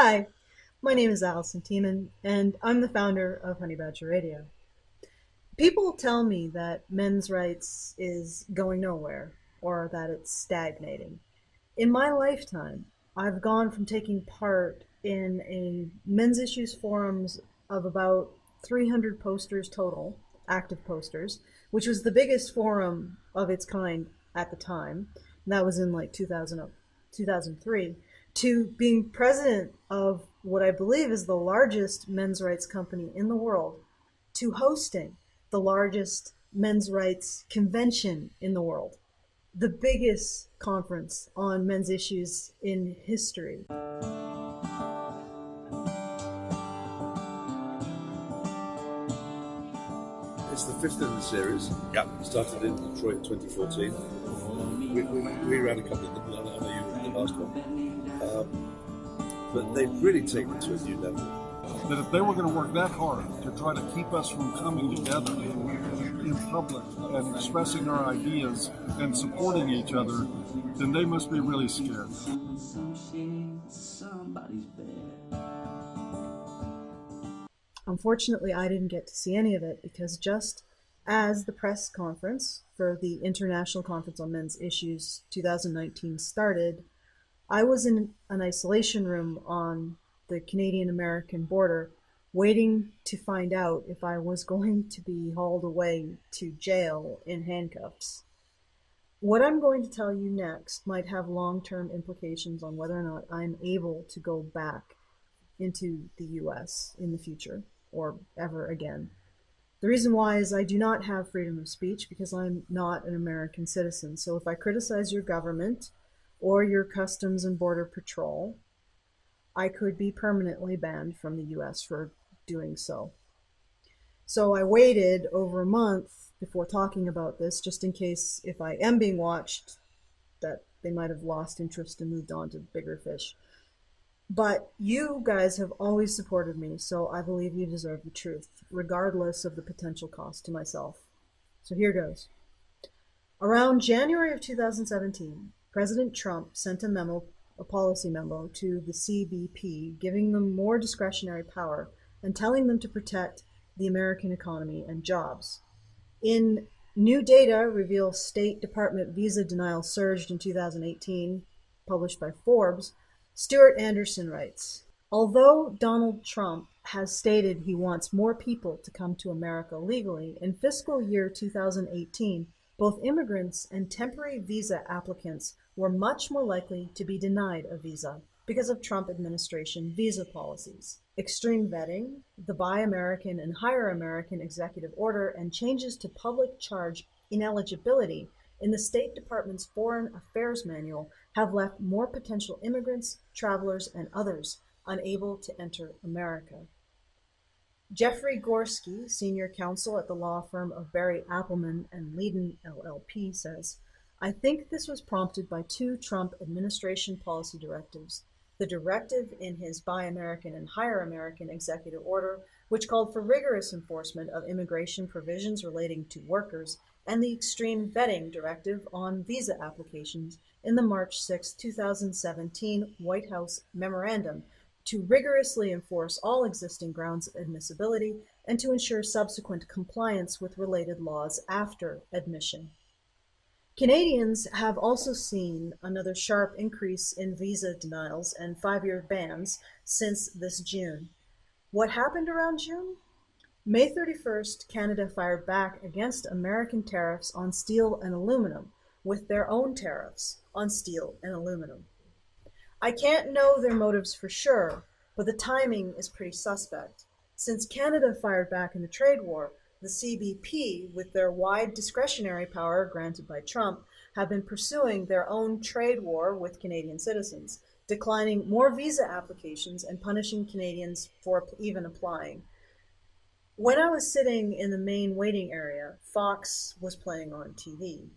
Hi, my name is Alison and I'm the founder of HoneyBadgerRadio. People tell me that men's rights is going nowhere or that it's stagnating. In my lifetime, I've gone from taking part in a men's issues forums of about 300 posters total, active posters, which was the biggest forum of its kind at the time. And that was in like 2003, to being president of what I believe is the largest men's rights company in the world, to hosting the largest men's rights convention in the world, the biggest conference on men's issues in history. It's the fifth in the series. Yep. Started in Detroit in 2014. We ran a couple of them. I know you were in the last one. But they've really taken it to a new level. That if they were going to work that hard to try to keep us from coming together in public and expressing our ideas and supporting each other, then they must be really scared. Unfortunately, I didn't get to see any of it because just as the press conference for the International Conference on Men's Issues 2019 started, I was in an isolation room on the Canadian-American border waiting to find out if I was going to be hauled away to jail in handcuffs. What I'm going to tell you next might have long-term implications on whether or not I'm able to go back into the US in the future or ever again. The reason why is I do not have freedom of speech because I'm not an American citizen. So if I criticize your government or your Customs and Border Patrol, I could be permanently banned from the US for doing so. So I waited over a month before talking about this, just in case if I am being watched, that they might have lost interest and moved on to bigger fish. But you guys have always supported me, so I believe you deserve the truth, regardless of the potential cost to myself. So here goes. Around January of 2017, President Trump sent a policy memo to the CBP, giving them more discretionary power and telling them to protect the American economy and jobs. In new data reveals State Department visa denial surged in 2018, published by Forbes, Stuart Anderson writes, although Donald Trump has stated he wants more people to come to America legally, in fiscal year 2018, both immigrants and temporary visa applicants were much more likely to be denied a visa because of Trump administration visa policies. Extreme vetting, the Buy American and Hire American executive order, and changes to public charge ineligibility in the State Department's Foreign Affairs Manual have left more potential immigrants, travelers, and others unable to enter America. Jeffrey Gorski, senior counsel at the law firm of Barry Appelman and Leiden LLP, says, I think this was prompted by two Trump administration policy directives. The directive in his Buy American and Hire American executive order, which called for rigorous enforcement of immigration provisions relating to workers, and the extreme vetting directive on visa applications in the March 6, 2017 White House memorandum to rigorously enforce all existing grounds of admissibility and to ensure subsequent compliance with related laws after admission. Canadians have also seen another sharp increase in visa denials and 5-year bans since this June. What happened around June? May 31st, Canada fired back against American tariffs on steel and aluminum with their own tariffs on steel and aluminum. I can't know their motives for sure, but the timing is pretty suspect. Since Canada fired back in the trade war, the CBP, with their wide discretionary power granted by Trump, have been pursuing their own trade war with Canadian citizens, declining more visa applications and punishing Canadians for even applying. When I was sitting in the main waiting area, Fox was playing on TV.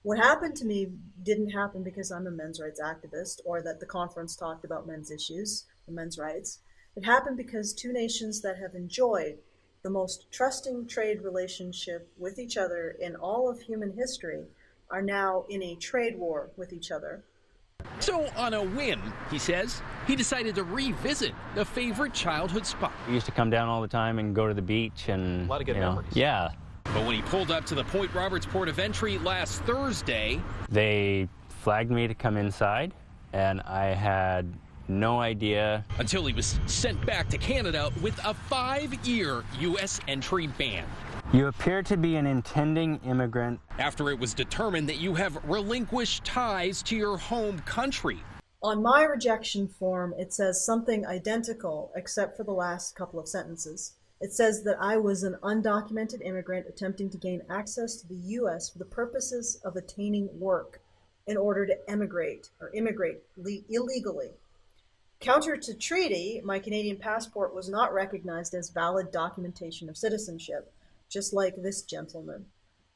What happened to me didn't happen because I'm a men's rights activist or that the conference talked about men's issues or men's rights. It happened because two nations that have enjoyed the most trusting trade relationship with each other in all of human history are now in a trade war with each other. So on a whim, he says, he decided to revisit a favorite childhood spot. We used to come down all the time and go to the beach and... A lot of good memories. Yeah. But when he pulled up to the Point Roberts port of entry last Thursday... They flagged me to come inside, and I had no idea. Until he was sent back to Canada with a 5-year U.S. entry ban. You appear to be an intending immigrant. After it was determined that you have relinquished ties to your home country. On my rejection form, it says something identical, except for the last couple of sentences. It says that I was an undocumented immigrant attempting to gain access to the U.S. for the purposes of attaining work in order to immigrate illegally. Counter to treaty, my Canadian passport was not recognized as valid documentation of citizenship, just like this gentleman.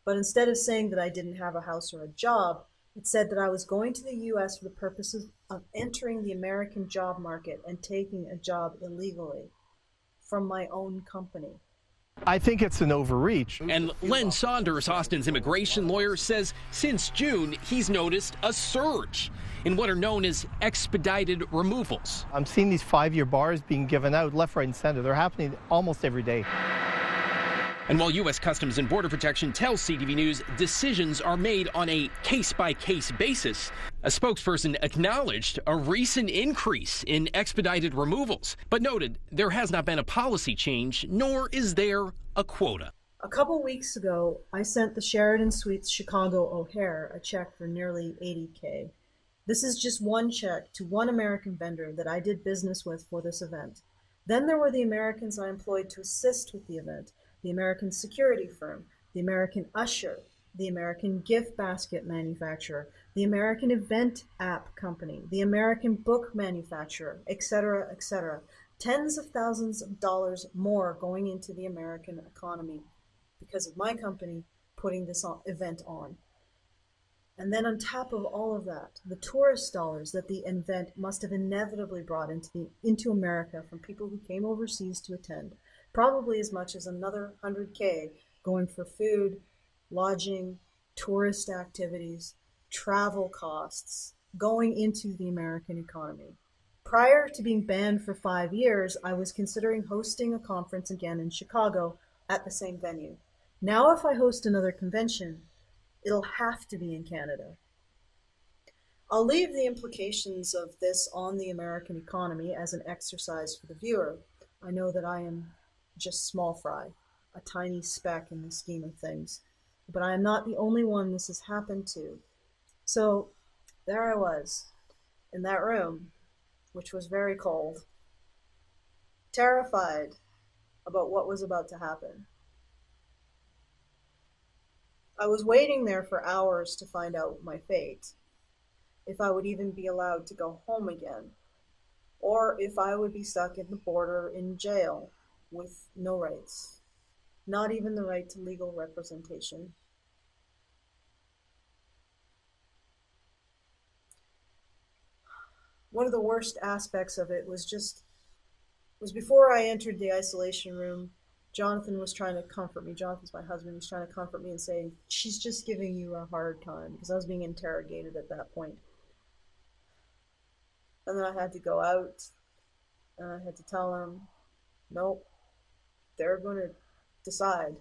But instead of saying that I didn't have a house or a job, it said that I was going to the U.S. for the purposes of entering the American job market and taking a job illegally from my own company. I think it's an overreach. And Len Saunders, Austin's immigration lawyer, says since June, he's noticed a surge in what are known as expedited removals. I'm seeing these 5-year bars being given out left, right, and center. They're happening almost every day. And while U.S. Customs and Border Protection tells CTV News decisions are made on a case-by-case basis, a spokesperson acknowledged a recent increase in expedited removals, but noted there has not been a policy change, nor is there a quota. A couple weeks ago, I sent the Sheraton Suites Chicago O'Hare a check for nearly $80K. This is just one check to one American vendor that I did business with for this event. Then there were the Americans I employed to assist with the event. The American security firm, the American usher, the American gift basket manufacturer, the American event app company, the American book manufacturer, etc., etc. Tens of thousands of dollars more going into the American economy because of my company putting this event on. And then on top of all of that, the tourist dollars that the event must have inevitably brought into America from people who came overseas to attend. Probably as much as another $100K going for food, lodging, tourist activities, travel costs, going into the American economy. Prior to being banned for 5 years, I was considering hosting a conference again in Chicago at the same venue. Now if I host another convention, it'll have to be in Canada. I'll leave the implications of this on the American economy as an exercise for the viewer. I know that I am just small fry, a tiny speck in the scheme of things. But I am not the only one this has happened to. So there I was, in that room, which was very cold, terrified about what was about to happen. I was waiting there for hours to find out my fate, if I would even be allowed to go home again, or if I would be stuck at the border in jail with no rights, not even the right to legal representation. One of the worst aspects of it was before I entered the isolation room, Jonathan was trying to comfort me. Jonathan's my husband. He's trying to comfort me and saying, she's just giving you a hard time, because I was being interrogated at that point. And then I had to go out, and I had to tell him, nope, they're going to decide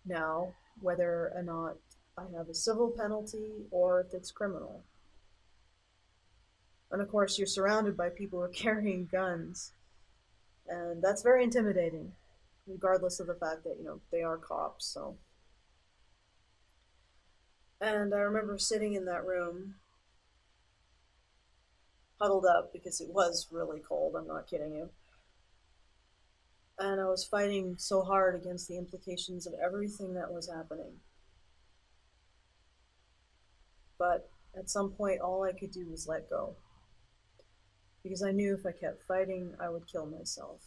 now whether or not I have a civil penalty or if it's criminal. And of course, you're surrounded by people who are carrying guns. And that's very intimidating, regardless of the fact that, they are cops, so. And I remember sitting in that room, huddled up, because it was really cold, I'm not kidding you. And I was fighting so hard against the implications of everything that was happening. But at some point, all I could do was let go. Because I knew if I kept fighting, I would kill myself.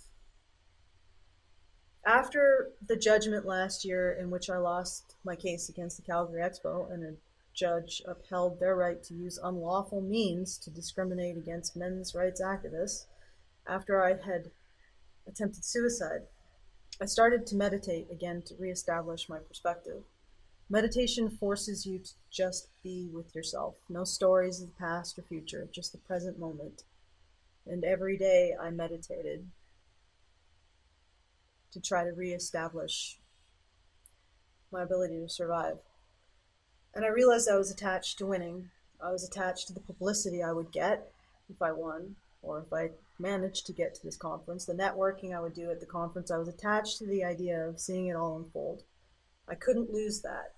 After the judgment last year in which I lost my case against the Calgary Expo and a judge upheld their right to use unlawful means to discriminate against men's rights activists, after I had attempted suicide, I started to meditate again to reestablish my perspective. Meditation forces you to just be with yourself. No stories of the past or future, just the present moment. And every day I meditated to try to reestablish my ability to survive. And I realized I was attached to winning. I was attached to the publicity I would get if I won, or if I managed to get to this conference, the networking I would do at the conference. I was attached to the idea of seeing it all unfold. I couldn't lose that.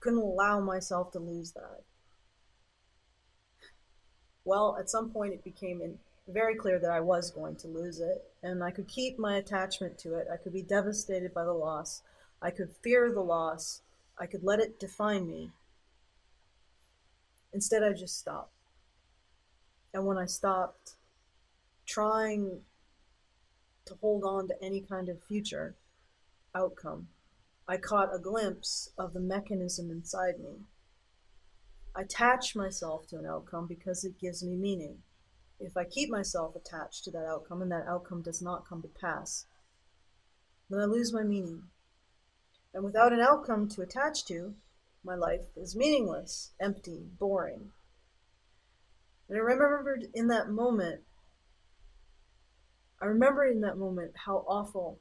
Couldn't allow myself to lose that. Well, at some point it became very clear that I was going to lose it, and I could keep my attachment to it. I could be devastated by the loss. I could fear the loss. I could let it define me. Instead, I just stopped. And when I stopped trying to hold on to any kind of future outcome, I caught a glimpse of the mechanism inside me. I attach myself to an outcome because it gives me meaning. If I keep myself attached to that outcome and that outcome does not come to pass, then I lose my meaning. And without an outcome to attach to, my life is meaningless, empty, boring. And I remembered in that moment how awful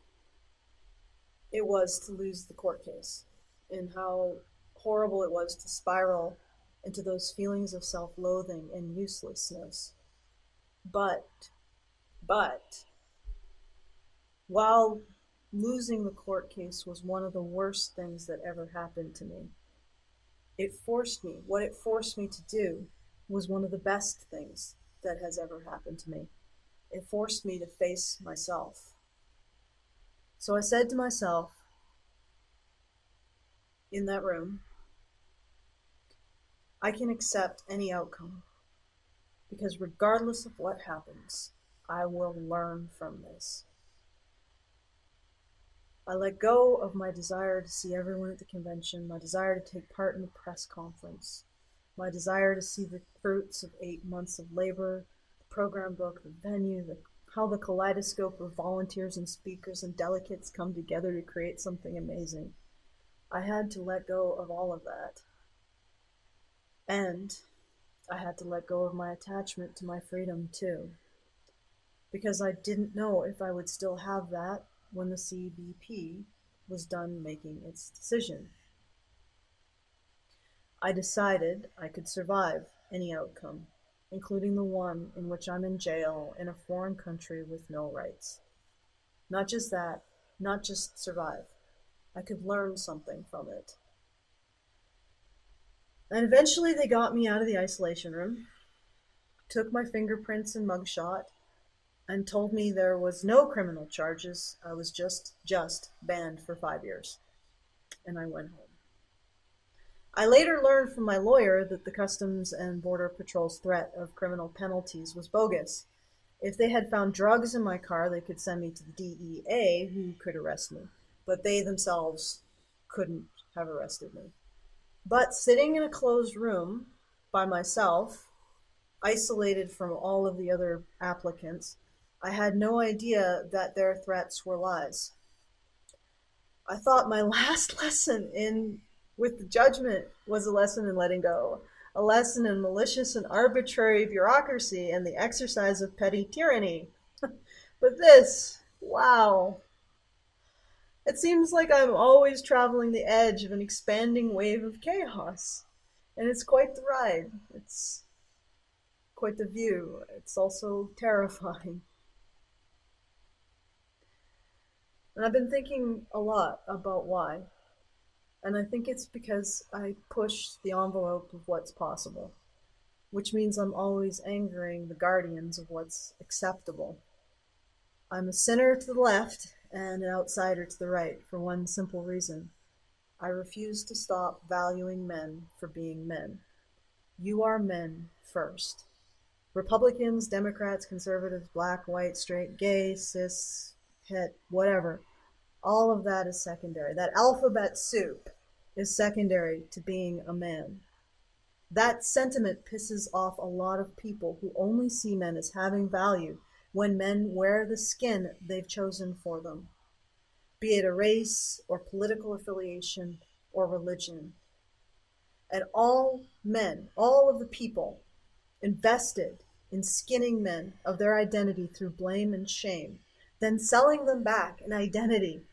it was to lose the court case, and how horrible it was to spiral into those feelings of self-loathing and uselessness. But, while losing the court case was one of the worst things that ever happened to me, what it forced me to do was one of the best things that has ever happened to me. It forced me to face myself. So I said to myself in that room, I can accept any outcome, because regardless of what happens, I will learn from this. I let go of my desire to see everyone at the convention, my desire to take part in the press conference, my desire to see the fruits of 8 months of labor, the program book, the venue, how the kaleidoscope of volunteers and speakers and delegates come together to create something amazing. I had to let go of all of that. And I had to let go of my attachment to my freedom too, because I didn't know if I would still have that when the CBP was done making its decision. I decided I could survive any outcome, including the one in which I'm in jail in a foreign country with no rights. Not just that, not just survive. I could learn something from it. And eventually they got me out of the isolation room, took my fingerprints and mugshot, and told me there was no criminal charges. I was just banned for 5 years. And I went home. I later learned from my lawyer that the Customs and Border Patrol's threat of criminal penalties was bogus. If they had found drugs in my car, they could send me to the DEA, who could arrest me. But they themselves couldn't have arrested me. But sitting in a closed room by myself, isolated from all of the other applicants, I had no idea that their threats were lies. I thought my last lesson with the judgment was a lesson in letting go, a lesson in malicious and arbitrary bureaucracy and the exercise of petty tyranny. But this, wow. It seems like I'm always traveling the edge of an expanding wave of chaos. And it's quite the ride. It's quite the view. It's also terrifying. And I've been thinking a lot about why. And I think it's because I push the envelope of what's possible, which means I'm always angering the guardians of what's acceptable. I'm a sinner to the left and an outsider to the right for one simple reason. I refuse to stop valuing men for being men. You are men first. Republicans, Democrats, conservatives, black, white, straight, gay, cis, het, whatever. All of that is secondary. That alphabet soup is secondary to being a man. That sentiment pisses off a lot of people who only see men as having value when men wear the skin they've chosen for them, be it a race or political affiliation or religion. And all men, all of the people invested in skinning men of their identity through blame and shame, then selling them back an identity.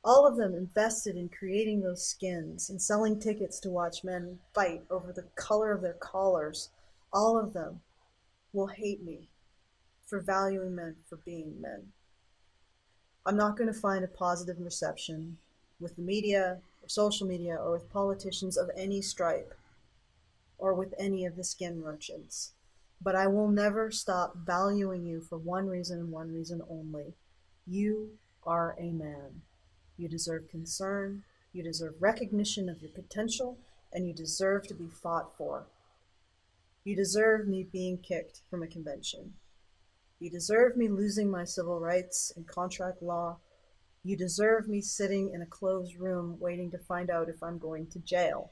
All of them invested in creating those skins and selling tickets to watch men fight over the color of their collars. All of them will hate me for valuing men for being men. I'm not going to find a positive reception with the media or social media or with politicians of any stripe or with any of the skin merchants. But I will never stop valuing you for one reason and one reason only. You are a man. You deserve concern, you deserve recognition of your potential, and you deserve to be fought for. You deserve me being kicked from a convention. You deserve me losing my civil rights and contract law. You deserve me sitting in a closed room waiting to find out if I'm going to jail.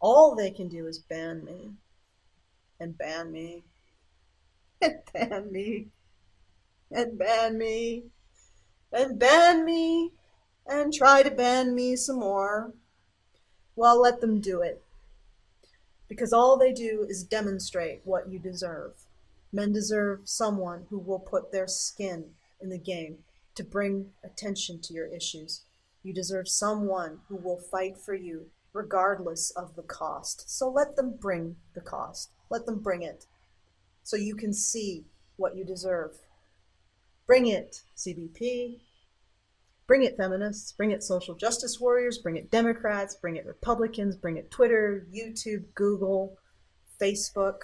All they can do is ban me, and ban me, and ban me, and ban me, and ban me, and try to ban me some more. Well, let them do it. Because all they do is demonstrate what you deserve. Men deserve someone who will put their skin in the game to bring attention to your issues. You deserve someone who will fight for you regardless of the cost. So let them bring the cost. Let them bring it so you can see what you deserve. Bring it, CBP. Bring it, feminists. Bring it, social justice warriors. Bring it, Democrats. Bring it, Republicans. Bring it, Twitter, YouTube, Google, Facebook.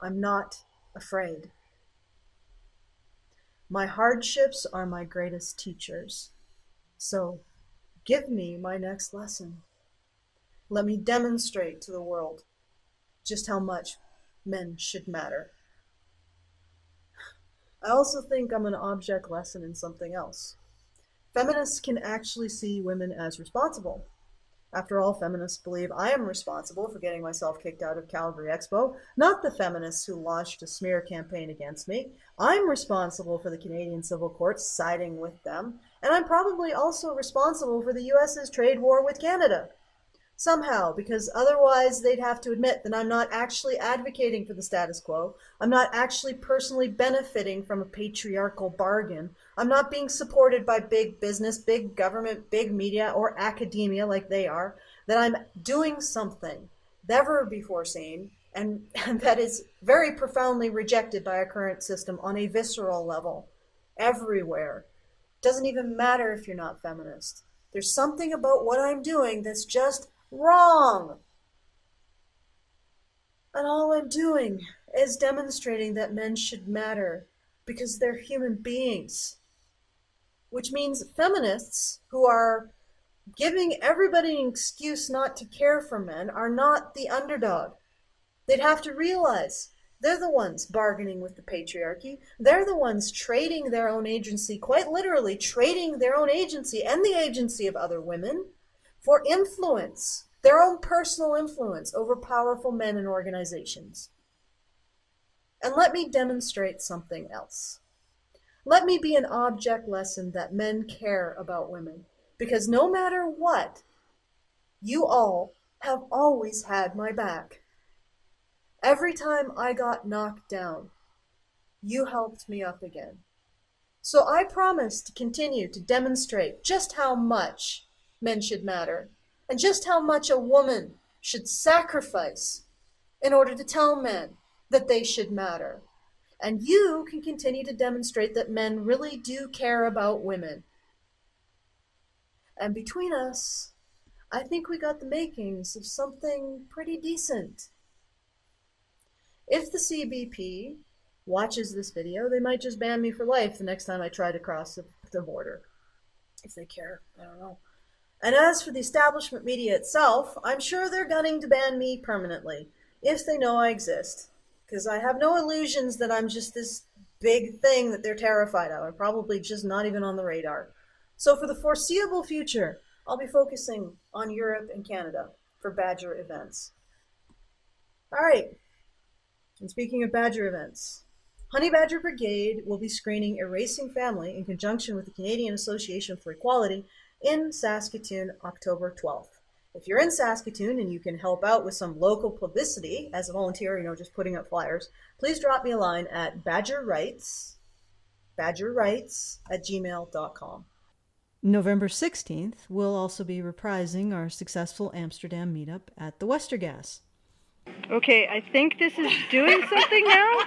I'm not afraid. My hardships are my greatest teachers. So give me my next lesson. Let me demonstrate to the world just how much men should matter. I also think I'm an object lesson in something else. Feminists can actually see women as responsible. After all, feminists believe I am responsible for getting myself kicked out of Calgary Expo, not the feminists who launched a smear campaign against me. I'm responsible for the Canadian civil courts siding with them, and I'm probably also responsible for the US's trade war with Canada. Somehow, because otherwise they'd have to admit that I'm not actually advocating for the status quo. I'm not actually personally benefiting from a patriarchal bargain. I'm not being supported by big business, big government, big media, or academia like they are. That I'm doing something never before seen and that is very profoundly rejected by our current system on a visceral level. Everywhere. Doesn't even matter if you're not feminist. There's something about what I'm doing that's just wrong. And all I'm doing is demonstrating that men should matter because they're human beings. Which means feminists who are giving everybody an excuse not to care for men are not the underdog. They'd have to realize they're the ones bargaining with the patriarchy. They're the ones trading their own agency, quite literally trading their own agency and the agency of other women for influence, their own personal influence over powerful men and organizations. And let me demonstrate something else. Let me be an object lesson that men care about women, because no matter what, you all have always had my back. Every time I got knocked down, you helped me up again. So I promise to continue to demonstrate just how much men should matter, and just how much a woman should sacrifice in order to tell men that they should matter. And you can continue to demonstrate that men really do care about women. And between us, I think we got the makings of something pretty decent. If the CBP watches this video, they might just ban me for life the next time I try to cross the border. If they care, I don't know. And as for the establishment media itself, I'm sure they're gunning to ban me permanently, if they know I exist. Because I have no illusions that I'm just this big thing that they're terrified of. I'm probably just not even on the radar. So for the foreseeable future, I'll be focusing on Europe and Canada for Badger events. All right. And speaking of Badger events, Honey Badger Brigade will be screening Erasing Family in conjunction with the Canadian Association for Equality in Saskatoon, October 12th. If you're in Saskatoon and you can help out with some local publicity as a volunteer, just putting up flyers, please drop me a line at badgerrights@gmail.com. November 16th, we'll also be reprising our successful Amsterdam meetup at the Westergas. Okay, I think this is doing something now.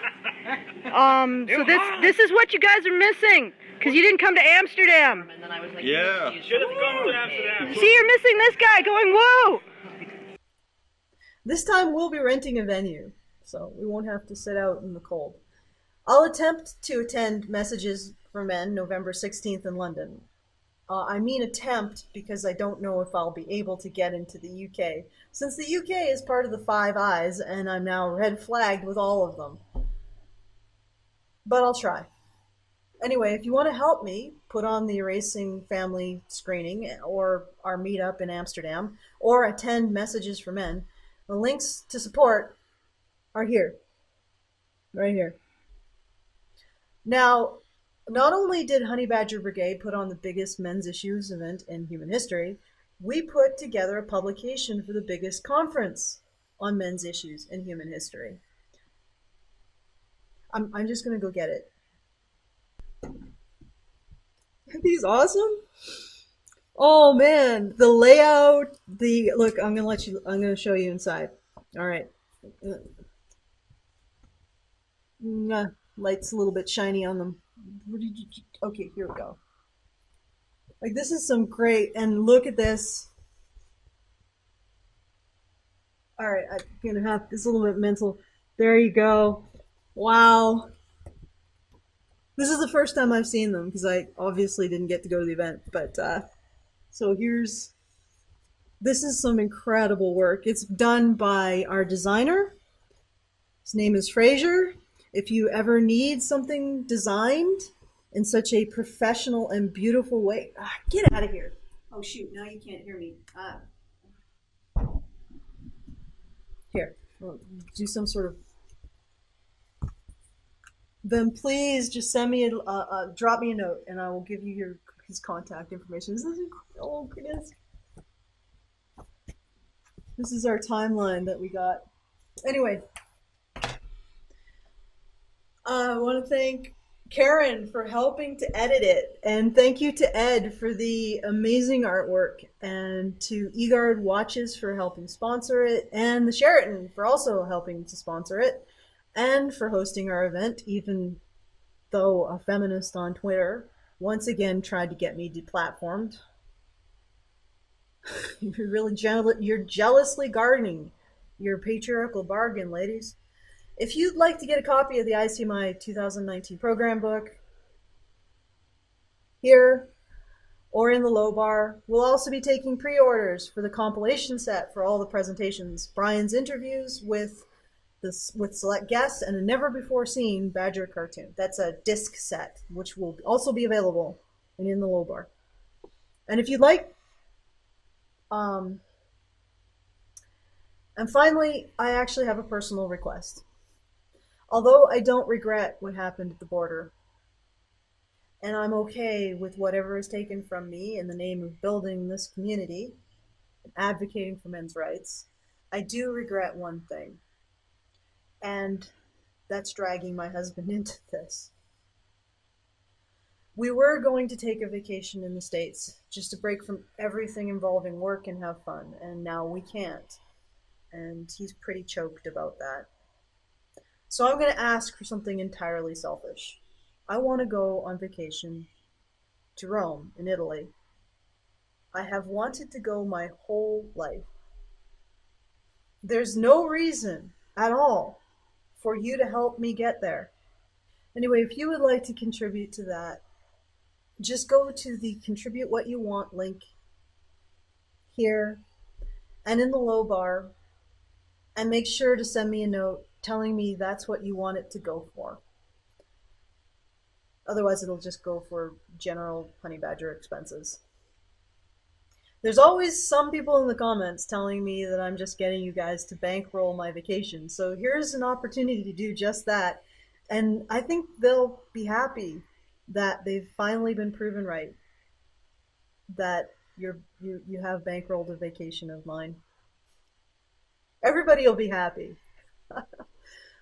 So this is what you guys are missing, because you didn't come to Amsterdam. And then I was like, yeah. Should have gone to Amsterdam. See, you're missing this guy going, whoa! This time we'll be renting a venue, so we won't have to sit out in the cold. I'll attempt to attend Messages for Men November 16th in London. I mean attempt because I don't know if I'll be able to get into the UK, since the UK is part of the Five Eyes and I'm now red flagged with all of them. But I'll try. Anyway, if you want to help me put on the Erasing Family screening or our meetup in Amsterdam or attend Messages for Men, the links to support are here. Right here. Now, not only did Honey Badger Brigade put on the biggest men's issues event in human history, we put together a publication for the biggest conference on men's issues in human history. I'm just going to go get it. Aren't these awesome? Oh man, the layout, look, I'm going to show you inside. All right. Light's a little bit shiny on them. Okay, here we go. Like, this is some great, and look at this. All right, I'm gonna have this a little bit mental. There you go. Wow. This is the first time I've seen them because I obviously didn't get to go to the event, but so this is some incredible work. It's done by our designer. His name is Fraser. If you ever need something designed in such a professional and beautiful way, get out of here. Oh shoot, now you can't hear me. Here, we'll do some sort of, then please just send me drop me a note and I will give you his contact information. This is, oh goodness. This is our timeline that we got. Anyway, I want to thank Karen for helping to edit it, and thank you to Ed for the amazing artwork, and to eGuard Watches for helping sponsor it, and the Sheraton for also helping to sponsor it, and for hosting our event, even though a feminist on Twitter once again tried to get me deplatformed. You're jealously guarding your patriarchal bargain, ladies. If you'd like to get a copy of the ICMI 2019 program book, here or in the low bar, we'll also be taking pre-orders for the compilation set for all the presentations, Brian's interviews with select guests, and a never-before-seen Badger cartoon. That's a disc set, which will also be available and in the low bar. And if you'd like, and finally, I actually have a personal request. Although I don't regret what happened at the border, and I'm okay with whatever is taken from me in the name of building this community and advocating for men's rights, I do regret one thing, and that's dragging my husband into this. We were going to take a vacation in the States, just to break from everything involving work and have fun, and now we can't, and he's pretty choked about that. So I'm going to ask for something entirely selfish. I want to go on vacation to Rome in Italy. I have wanted to go my whole life. There's no reason at all for you to help me get there. Anyway, if you would like to contribute to that, just go to the Contribute What You Want link here and in the low bar, and make sure to send me a note telling me that's what you want it to go for. Otherwise, it'll just go for general Honey Badger expenses. There's always some people in the comments telling me that I'm just getting you guys to bankroll my vacation. So here's an opportunity to do just that. And I think they'll be happy that they've finally been proven right. That you have bankrolled a vacation of mine. Everybody will be happy.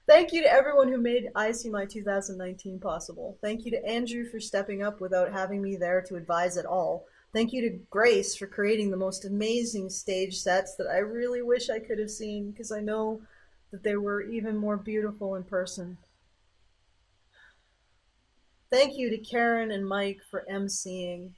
Thank you to everyone who made ICMI 2019 possible. Thank you to Andrew for stepping up without having me there to advise at all. Thank you to Grace for creating the most amazing stage sets that I really wish I could have seen, because I know that they were even more beautiful in person. Thank you to Karen and Mike for emceeing,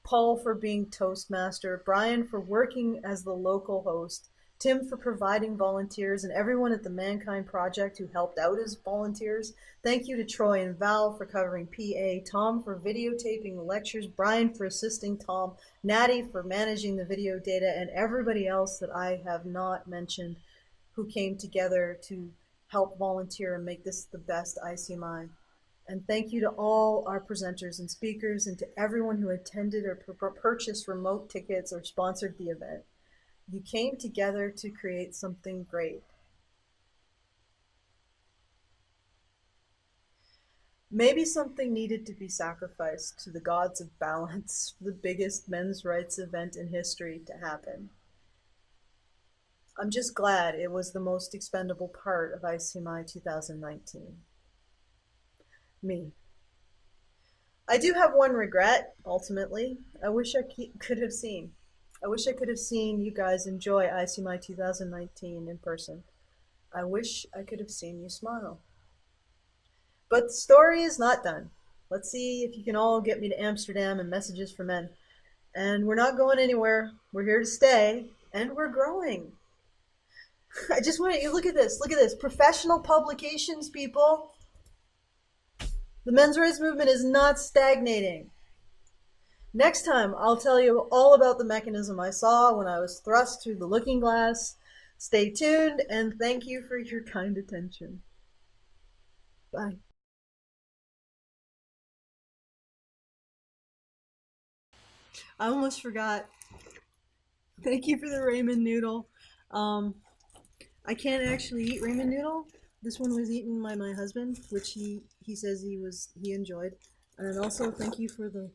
Paul for being Toastmaster, Brian for working as the local host, Tim for providing volunteers, and everyone at the Mankind Project who helped out as volunteers. Thank you to Troy and Val for covering PA, Tom for videotaping the lectures, Brian for assisting Tom, Natty for managing the video data, and everybody else that I have not mentioned who came together to help volunteer and make this the best ICMI. And thank you to all our presenters and speakers, and to everyone who attended or purchased remote tickets or sponsored the event. You came together to create something great. Maybe something needed to be sacrificed to the gods of balance for the biggest men's rights event in history to happen. I'm just glad it was the most expendable part of ICMI 2019. Me. I do have one regret, ultimately. I wish I could have seen you guys enjoy ICMI 2019 in person. I wish I could have seen you smile. But the story is not done. Let's see if you can all get me to Amsterdam and Messages for Men. And we're not going anywhere. We're here to stay, and we're growing. I just want you to look at this. Look at this. Professional publications, people. The men's rights movement is not stagnating. Next time, I'll tell you all about the mechanism I saw when I was thrust through the looking glass. Stay tuned, and thank you for your kind attention. Bye. I almost forgot. Thank you for the ramen noodle. I can't actually eat ramen noodle. This one was eaten by my husband, which he says he enjoyed. And also thank you for the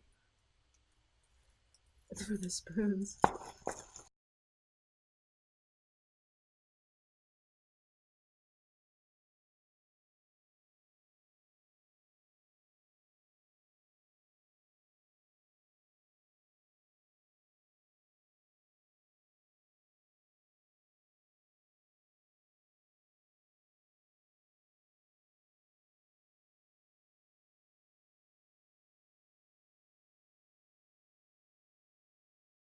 spoons.